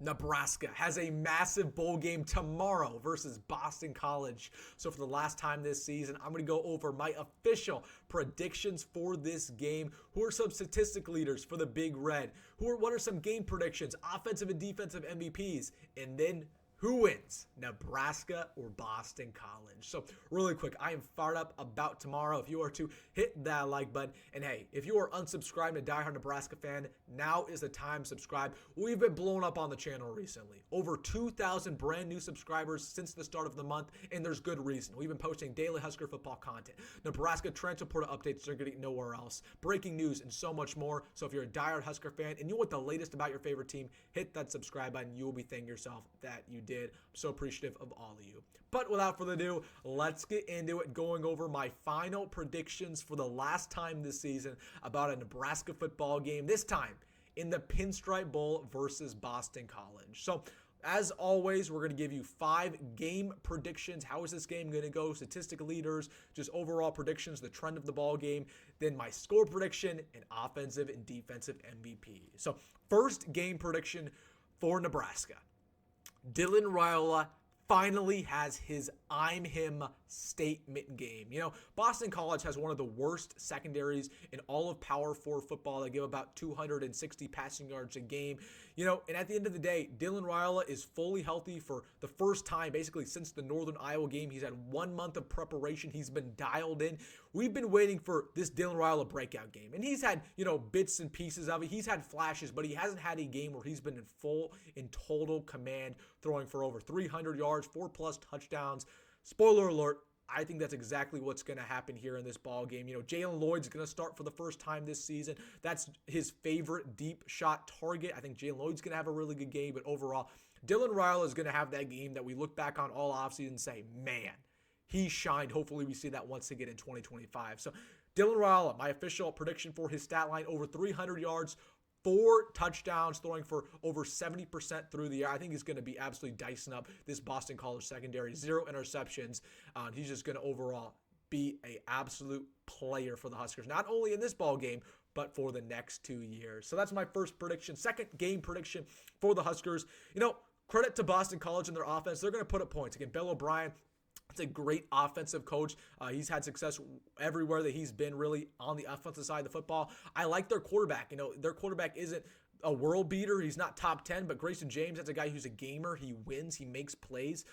Nebraska has a massive bowl game tomorrow versus Boston College. So for the last time this season, I'm going to go over my official predictions for this game. Who are some statistic leaders for the Big Red? What are some game predictions, offensive and defensive MVPs? And then who wins, Nebraska or Boston College? So really quick, I am fired up about tomorrow. If you are to hit that like button, and hey, if you are unsubscribed and a diehard Nebraska fan, now is the time to subscribe. We've been blowing up on the channel recently. Over 2,000 brand new subscribers since the start of the month, and there's good reason. We've been posting daily Husker football content, Nebraska transfer portal updates they're getting nowhere else, breaking news, and so much more. So if you're a diehard Husker fan and you want the latest about your favorite team, hit that subscribe button. You will be thanking yourself that you did. I'm so appreciative of all of you. But without further ado, let's get into it, going over my final predictions for the last time this season about a Nebraska football game, this time in the Pinstripe Bowl versus Boston College. So as always, we're going to give you 5 game predictions. How is this game going to go? Statistic leaders, just overall predictions, the trend of the ball game, then my score prediction, and offensive and defensive MVP. So first game prediction for Nebraska. Dylan Raiola finally has his I'm him statement game. You know, Boston College has one of the worst secondaries in all of Power 4 football. They give about 260 passing yards a game. You know, and at the end of the day, Dylan Raiola is fully healthy for the first time, basically since the Northern Iowa game. He's had 1 month of preparation. He's been dialed in. We've been waiting for this Dylan Raiola breakout game. And he's had, you know, bits and pieces of it. He's had flashes, but he hasn't had a game where he's been in total command, throwing for over 300 yards, 4+ touchdowns. Spoiler alert, I think that's exactly what's going to happen here in this ball game. You know, Jalen Lloyd's going to start for the first time this season. That's his favorite deep shot target. I think Jalen Lloyd's going to have a really good game, but overall, Dylan Raiola is going to have that game that we look back on all offseason and say, man, he shined. Hopefully we see that once again in 2025. So Dylan Raiola, my official prediction for his stat line, over 300 yards, 4 touchdowns, throwing for over 70% through the air. I think he's going to be absolutely dicing up this Boston College secondary. 0 interceptions. He's just going to overall be an absolute player for the Huskers, not only in this ball game, but for the next 2 years. So that's my first prediction. Second game prediction for the Huskers. You know, credit to Boston College and their offense. They're going to put up points. Again, Bill O'Brien, it's a great offensive coach. He's had success everywhere that he's been, really, on the offensive side of the football. I like their quarterback. You know, their quarterback isn't a world beater. He's not top 10, but Grayson James, that's a guy who's a gamer. He wins. He makes plays.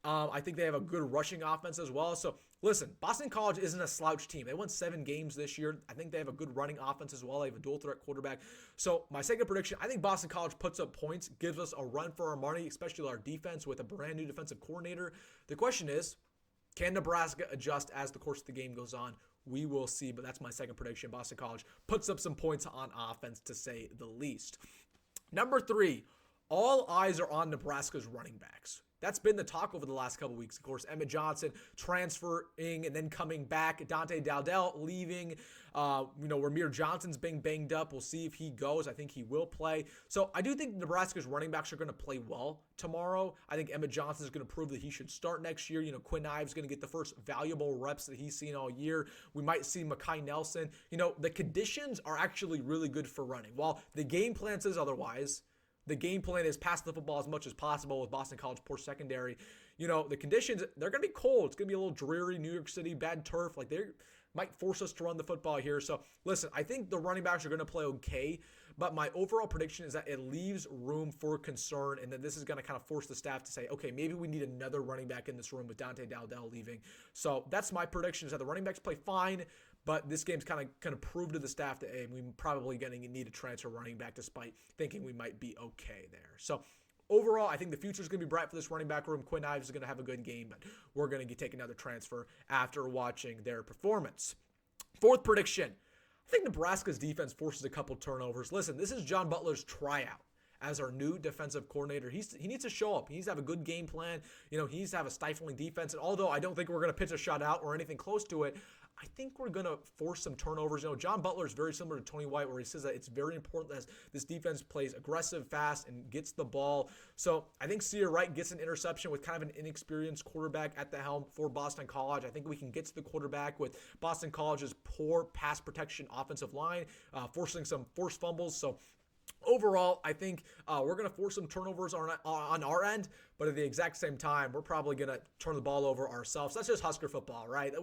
I think they have a good rushing offense as well. So, listen, Boston College isn't a slouch team. They won 7 games this year. I think they have a good running offense as well. They have a dual-threat quarterback. So, my second prediction, I think Boston College puts up points, gives us a run for our money, especially our defense with a brand-new defensive coordinator. The question is, can Nebraska adjust as the course of the game goes on? We will see, but that's my second prediction. Boston College puts up some points on offense, to say the least. Number 3, all eyes are on Nebraska's running backs. That's been the talk over the last couple weeks. Of course, Emmett Johnson transferring and then coming back. Dante Dowdell leaving. Ramir Johnson's being banged up. We'll see if he goes. I think he will play. So I do think Nebraska's running backs are going to play well tomorrow. I think Emmett Johnson is going to prove that he should start next year. You know, Quinn Ives going to get the first valuable reps that he's seen all year. We might see Mekhi Nelson. You know, the conditions are actually really good for running. While the game plan says otherwise, the game plan is pass the football as much as possible with Boston College poor secondary. You know, the conditions, they're going to be cold. It's going to be a little dreary. New York City, bad turf. Like, they might force us to run the football here. So, listen, I think the running backs are going to play okay, but my overall prediction is that it leaves room for concern, and that this is going to kind of force the staff to say, okay, maybe we need another running back in this room with Dante Dowdell leaving. So, that's my prediction, is that the running backs play fine, but this game's kind of prove to the staff that, hey, we're probably going to need a transfer running back, despite thinking we might be okay there. So, overall, I think the future is going to be bright for this running back room. Quinn Ives is going to have a good game, but we're going to take another transfer after watching their performance. Fourth prediction, I think Nebraska's defense forces a couple turnovers. Listen, this is John Butler's tryout as our new defensive coordinator. He needs to show up. He needs to have a good game plan. You know, he needs to have a stifling defense. And although I don't think we're going to pitch a shutout or anything close to it, I think we're going to force some turnovers. You know, John Butler is very similar to Tony White, where he says that it's very important that this defense plays aggressive, fast, and gets the ball. So I think Sear Wright gets an interception with kind of an inexperienced quarterback at the helm for Boston College. I think we can get to the quarterback with Boston College's poor pass protection offensive line, forcing some forced fumbles. So Overall, I think we're going to force some turnovers on our end, but at the exact same time, we're probably going to turn the ball over ourselves. That's just Husker football, right?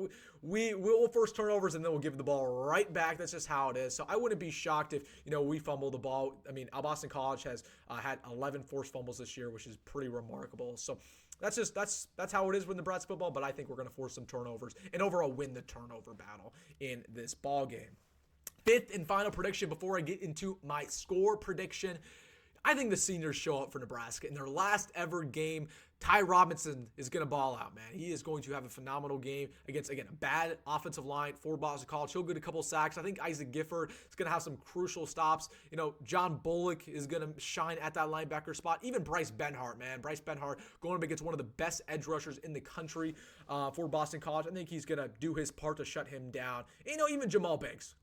We will force turnovers and then we'll give the ball right back. That's just how it is. So I wouldn't be shocked if, we fumble the ball. I mean, Boston College has had 11 forced fumbles this year, which is pretty remarkable. So that's how it is with Nebraska football, but I think we're going to force some turnovers and overall win the turnover battle in this ball game. Fifth and final prediction before I get into my score prediction. I think the seniors show up for Nebraska in their last ever game. Ty Robinson is going to ball out, man. He is going to have a phenomenal game against, again, a bad offensive line for Boston College. He'll get a couple sacks. I think Isaac Gifford is going to have some crucial stops. John Bullock is going to shine at that linebacker spot. Even Bryce Benhart, man. Bryce Benhart going up against one of the best edge rushers in the country for Boston College. I think he's going to do his part to shut him down. And, even Jamal Banks.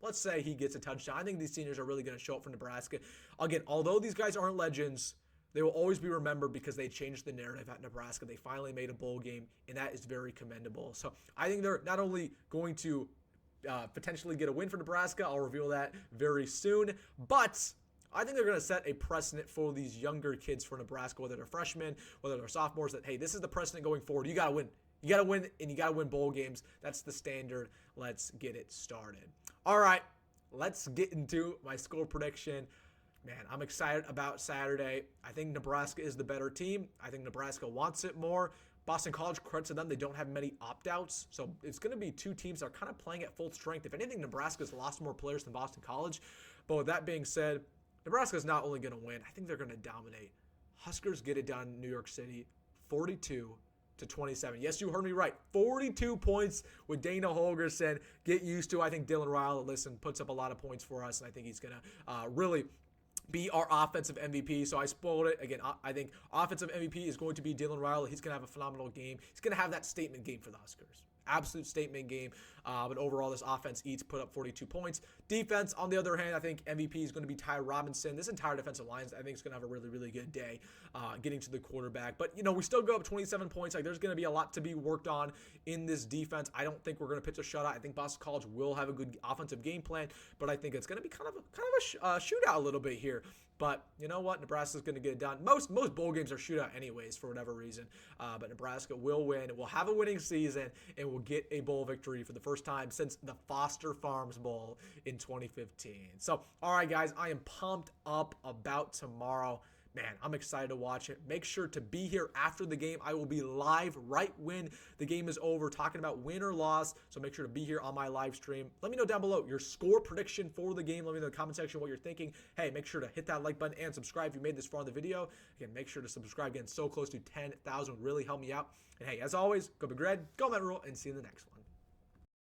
Let's say he gets a touchdown. I think these seniors are really going to show up for Nebraska. Again, although these guys aren't legends, they will always be remembered because they changed the narrative at Nebraska. They finally made a bowl game, and that is very commendable. So I think they're not only going to potentially get a win for Nebraska, I'll reveal that very soon, but I think they're going to set a precedent for these younger kids for Nebraska, whether they're freshmen, whether they're sophomores, that, hey, this is the precedent going forward. You got to win. You got to win, and you got to win bowl games. That's the standard. Let's get it started. All right, let's get into my score prediction. Man, I'm excited about Saturday. I think Nebraska is the better team. I think Nebraska wants it more. Boston College, credit to them, they don't have many opt-outs. So it's going to be two teams that are kind of playing at full strength. If anything, Nebraska's lost more players than Boston College. But with that being said, Nebraska's not only going to win, I think they're going to dominate. Huskers get it done in New York City, 42-27. Yes, you heard me right. 42 points with Dana Holgorsen. Get used to. I think Dylan Rhule, puts up a lot of points for us, and I think he's going to really be our offensive MVP. So I spoiled it. Again, I think offensive MVP is going to be Dylan Rhule. He's going to have a phenomenal game. He's going to have that statement game for the Huskers. Absolute statement game. But overall, this offense put up 42 points. Defense, on the other hand, I think MVP is going to be Ty Robinson. This entire defensive line, I think, is going to have a really, really good day getting to the quarterback. But, we still go up 27 points. There's going to be a lot to be worked on in this defense. I don't think we're going to pitch a shutout. I think Boston College will have a good offensive game plan, but I think it's going to be kind of a shootout a little bit here. But you know what? Nebraska's going to get it done. Most bowl games are shootout anyways for whatever reason. But Nebraska will win. We'll have a winning season, and we'll get a bowl victory for the first time since the Foster Farms Bowl in 2015. So, all right, guys, I am pumped up about tomorrow. Man, I'm excited to watch it. Make sure to be here after the game. I will be live right when the game is over, talking about win or loss. So make sure to be here on my live stream. Let me know down below your score prediction for the game. Let me know in the comment section what you're thinking. Hey, make sure to hit that like button and subscribe if you made this far in the video. Again, make sure to subscribe. Again, so close to 10,000 would really help me out. And hey, as always, go Big Red, go Rhule, and see you in the next one.